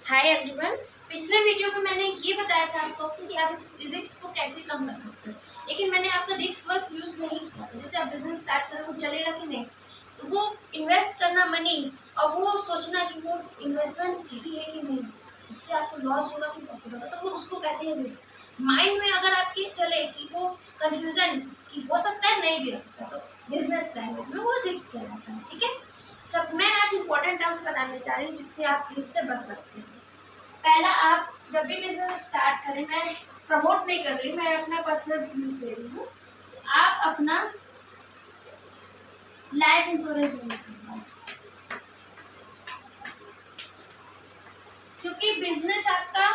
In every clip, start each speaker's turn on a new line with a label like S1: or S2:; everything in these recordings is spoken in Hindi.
S1: Hi everyone. पिछले वीडियो में मैंने ये बताया था आपको कि आप इस रिस्क को कैसे कम कर सकते हो, लेकिन मैंने आपका रिस्क वर्क यूज़ नहीं किया। जैसे आप बिजनेस स्टार्ट करें वो चलेगा कि नहीं, तो वो इन्वेस्ट करना मनी और वो सोचना कि वो इन्वेस्टमेंट सही है कि नहीं, उससे आपको लॉस होगा कि प्रॉफिट होगा, तो वो उसको कहते हैं रिस्क। माइंड में अगर आपके चले कि वो कन्फ्यूजन कि हो सकता है नहीं भी हो सकता, तो बिजनेस लैंग्वेज में वो रिस्क कहलाता है। ठीक है, सब मैं आज इंपॉर्टेंट टर्म्स बताने जा रही हूँ जिससे आप रिस्क से बच सकते हैं। पहला, आप जब भी बिजनेस स्टार्ट करें, मैं प्रमोट नहीं कर रही, मैं अपना पर्सनल व्यूज दे रही हूँ, आप अपना लाइफ इंश्योरेंस जरूर करवाएं, क्योंकि बिजनेस आपका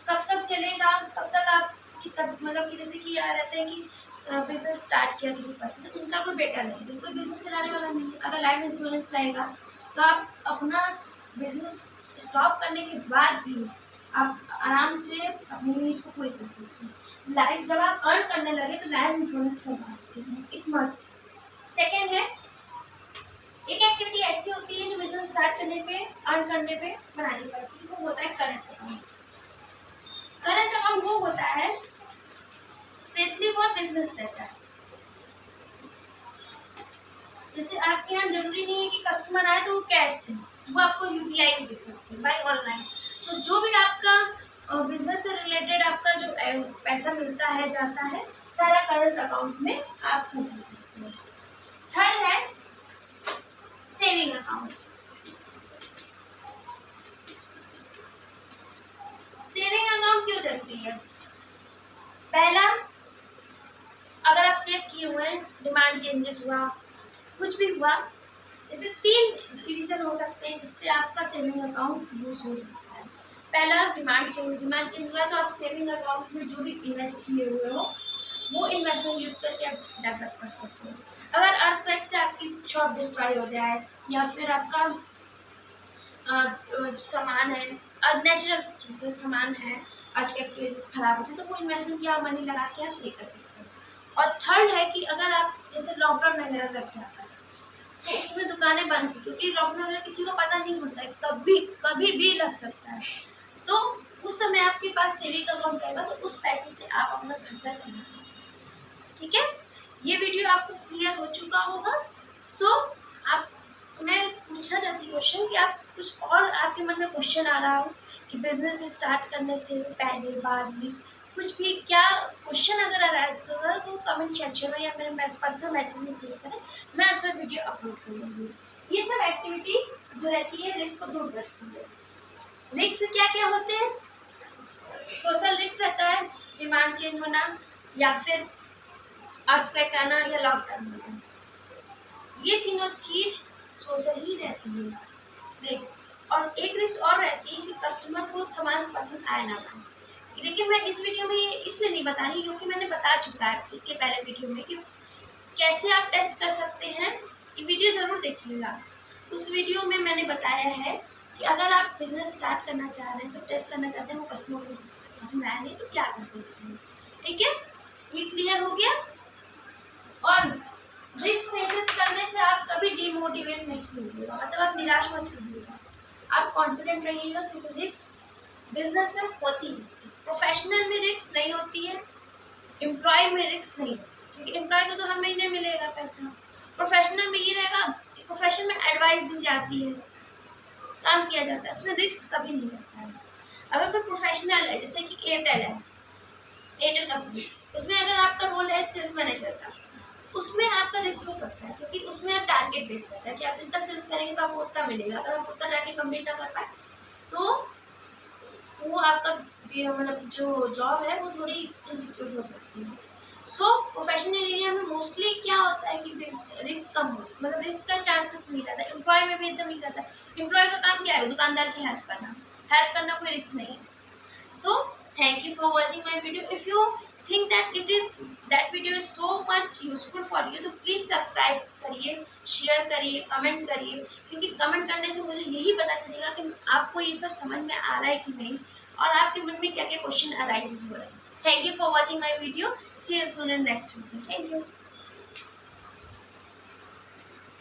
S1: कब तक चलेगा, कब तक आप मतलब कि जैसे कि यार रहते हैं कि बिजनेस स्टार्ट किया किसी पर्सन ने, उनका कोई बेटा नहीं है, कोई बिजनेस चलाने वाला नहीं है। अगर लाइफ इंश्योरेंस रहेगा तो आप अपना बिजनेस स्टॉप करने के बाद भी आप आराम से अपनी नीड्स को पूरी कर सकते हैं। लाइफ जब आप अर्न करने लगे तो लाइफ इंश्योरेंस करना चाहिए, इट मस्ट। सेकेंड है, एक एक्टिविटी ऐसी होती है जो बिजनेस स्टार्ट करने पे अर्न करने पे बनानी पड़ती है, वो होता है करंट अकाउंट। करंट अकाउंट वो होता है स्पेशली फॉर बिजनेस रहता है। जैसे आपके यहाँ जरूरी नहीं है कि कस्टमर आए तो वो कैश दें, वो आपको यूपीआई भी दे सकते हैं बाय ऑनलाइन। तो जो भी आपका बिजनेस से रिलेटेड आपका जो पैसा मिलता है जाता है, सारा करंट अकाउंट में आप कर सकते हैं। थर्ड है सेविंग अकाउंट। सेविंग अकाउंट क्यों जरूरी है? पहला, अगर आप सेव किए हुए हैं, डिमांड चेंजेस हुआ, कुछ भी हुआ, इससे 3 रीजन हो सकते हैं जिससे आपका सेविंग अकाउंट यूज हो सकता है। पहला, डिमांड चेंज हुआ तो आप सेविंग अकाउंट में जो भी इन्वेस्ट किए हुए हो वो इन्वेस्टमेंट यूज करके आप डेवलप कर सकते हो। अगर अर्थक्वेक से आपकी शॉप डिस्ट्रॉय हो जाए या फिर आपका सामान है, नेचुरल चीज़ें सामान है, अर्थक्वेक की वजह से खराब हो जाए, तो वो इन्वेस्टमेंट क्या मनी लगा के आप सही कर सकते हो। और थर्ड है कि अगर आप जैसे लॉकडाउन वगैरह लग जाता है तो उसमें दुकानें बंद थी, क्योंकि लॉकडाउन वगैरह किसी को पता नहीं होता है, कभी भी लग सकता है, तो उस समय आपके पास सेविंग अकाउंट रहेगा तो उस पैसे से आप अपना खर्चा चला सकते हैं। ठीक है, ये वीडियो आपको क्लियर हो चुका होगा। सो आप, मैं पूछना चाहती हूँ क्वेश्चन कि आप कुछ और आपके मन में क्वेश्चन आ रहा हो कि बिजनेस स्टार्ट करने से पहले बाद में कुछ भी क्या क्वेश्चन अगर अराइज होगा तो कमेंट सेक्शन में या मेरे पर्सनल मैसेज में शेयर करें, मैं उस पर वीडियो अपलोड कर दूँगी। ये सब एक्टिविटी जो रहती है रिस्क को दूर करती है। रिस्क क्या क्या होते हैं? सोशल रिस्क रहता है, डिमांड चेंज होना या फिर अर्थक्वेक आना या लॉकडाउन होना, ये तीनों चीज सोशल ही रहती है रिस्क। और एक रिस्क और रहती है कि कस्टमर को सामान पसंद आए ना आए, लेकिन मैं इस वीडियो में ये इसलिए नहीं बता रही क्योंकि मैंने बता चुका है इसके पहले वीडियो में कि कैसे आप टेस्ट कर सकते हैं। ये वीडियो ज़रूर देखिएगा, उस वीडियो में मैंने बताया है कि अगर आप बिजनेस स्टार्ट करना चाह रहे हैं तो टेस्ट करना चाहते हैं वो कस्टमर को पसंद आया नहीं तो क्या कर सकते हैं। ठीक है, ये क्लियर हो गया। और रिस्क फेसेस करने से आप कभी डिमोटिवेट नहीं होइएगा, मतलब आप निराश मत होइएगा, आप कॉन्फिडेंट रहिएगा, क्योंकि रिस्क बिजनेस में होती है। प्रोफेशनल में रिस्क नहीं होती है, एम्प्लॉय में रिस्क नहीं होती, क्योंकि एम्प्लॉय को तो हर महीने मिलेगा पैसा। प्रोफेशनल में ये रहेगा कि प्रोफेशन में एडवाइस दी जाती है, काम किया जाता है, उसमें रिस्क कभी नहीं रहता है। अगर कोई प्रोफेशनल है, जैसे कि एयरटेल है, एयरटेल कंपनी, उसमें अगर आपका रोल है सेल्स मैनेजर का, उसमें आपका रिस्क हो सकता है, क्योंकि उसमें आप टारगेट बेस रहता है कि आप जितना सेल्स करेंगे तो आपको उतना मिलेगा। अगर आप उतना टारगेट कंप्लीट ना कर पाए तो वो आपका मतलब जो जॉब है वो थोड़ी इनसिक्योर हो सकती है। सो प्रोफेशनल एरिया में मोस्टली क्या होता है कि रिस्क कम हो, मतलब रिस्क का चांसेस नहीं रहता। एम्प्लॉय में भी एकदम नहीं रहता। एम्प्लॉय का काम क्या है? दुकानदार की हेल्प करना कोई रिस्क नहीं है। So thank you for watching my video. If you think that video is so much useful for you, तो please subscribe करिए, शेयर करिए, कमेंट करिए, क्योंकि कमेंट करने से मुझे यही पता चलेगा कि आपको ये सब समझ में आ रहा है कि नहीं और आपके मन में क्या क्या क्वेश्चन अराइजेस हो रहे हैं। Thank you for watching my video. See you soon in next video. Thank you.